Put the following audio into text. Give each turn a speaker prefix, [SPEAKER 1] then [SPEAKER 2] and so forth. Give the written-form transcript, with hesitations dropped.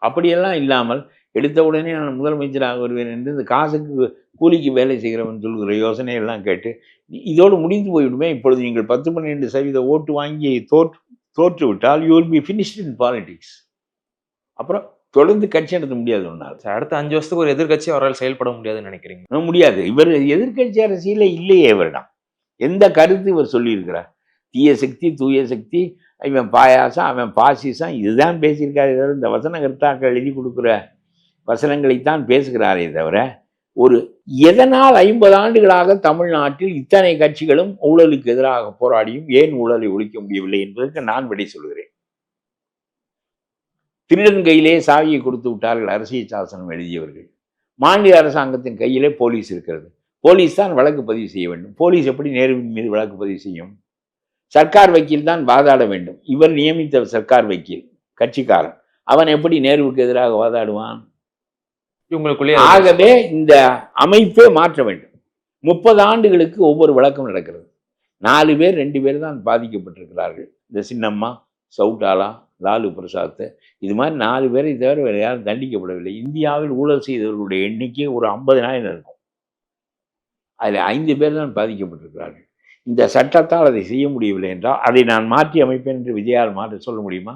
[SPEAKER 1] அப்படியெல்லாம் இல்லாமல் எடுத்த உடனே நான் முதலமைச்சராக வருவேன் என்று இந்த காசுக்கு கூலிக்கு வேலை செய்கிறவன் சொல்கிற யோசனையெல்லாம் கேட்டு இதோடு முடிந்து போய்விடுமே. இப்பொழுது நீங்கள் 10-12% ஓட்டு வாங்கி தோற்று விட்டால் you will be finished in politics. அப்புறம் தொடர்ந்து கட்சி நடத்த முடியாது ஒன்றால்.
[SPEAKER 2] அடுத்த 5 வருஷத்துக்கு ஒரு எதிர்க்கட்சி அவரால் செயல்பட முடியாதுன்னு நினைக்கிறீங்க?
[SPEAKER 1] முடியாது. இவர் எதிர்க்கட்சி அரசியலே இல்லையே இவரிடம். எந்த கருத்து இவர் சொல்லியிருக்கிறார்? தீய சக்தி, தூய சக்தி, இவன் பாயாசம், அவன் பாசிசம், இதுதான் பேசியிருக்காரு. இந்த வசன கர்த்தாக்கள் எழுதி கொடுக்குற வசனங்களைத்தான் பேசுகிறாரே தவிர, ஒரு எதனால் 50 ஆண்டுகளாக தமிழ்நாட்டில் இத்தனை கட்சிகளும் ஊழலுக்கு எதிராக போராடியும் ஏன் ஊழலை ஒழிக்க முடியவில்லை என்பதற்கு நான் விடை சொல்கிறேன். திருடன் கையிலே சாவியை கொடுத்து விட்டார்கள் அரசியல் சாசனம் எழுதியவர்கள். மாநில அரசாங்கத்தின் கையிலே போலீஸ் இருக்கிறது. போலீஸ் தான் வழக்கு பதிவு செய்ய வேண்டும். போலீஸ் எப்படி நேருவின் மீது வழக்கு பதிவு செய்யும்? சர்க்கார் வக்கீல் தான் வாதாட வேண்டும். இவர் நியமித்த சர்க்கார் வக்கீல் கட்சிக்காரன், அவன் எப்படி நேருவுக்கு எதிராக வாதாடுவான்? ஆகவே இந்த அமைப்பே மாற்ற வேண்டும். 30 ஆண்டுகளுக்கு ஒவ்வொரு வழக்கம் நடக்கிறது. 4 பேர் 2 பேர் தான் பாதிக்கப்பட்டிருக்கிறார்கள். இந்த சின்னம்மா, சவுட்டாலா, லாலு பிரசாத், இது மாதிரி 4 பேரை தவிர வேறு யாரும் தண்டிக்கப்படவில்லை. இந்தியாவில் ஊழல் செய்தவர்களுடைய எண்ணிக்கை ஒரு 50,000 இருக்கும். அதில் 5 பேர் தான் பாதிக்கப்பட்டிருக்கிறார்கள். இந்த சட்டத்தால் அதை செய்ய முடியவில்லை என்றால் அதை நான் மாற்றி அமைப்பேன் என்று விஜயால் மாற்ற சொல்ல முடியுமா?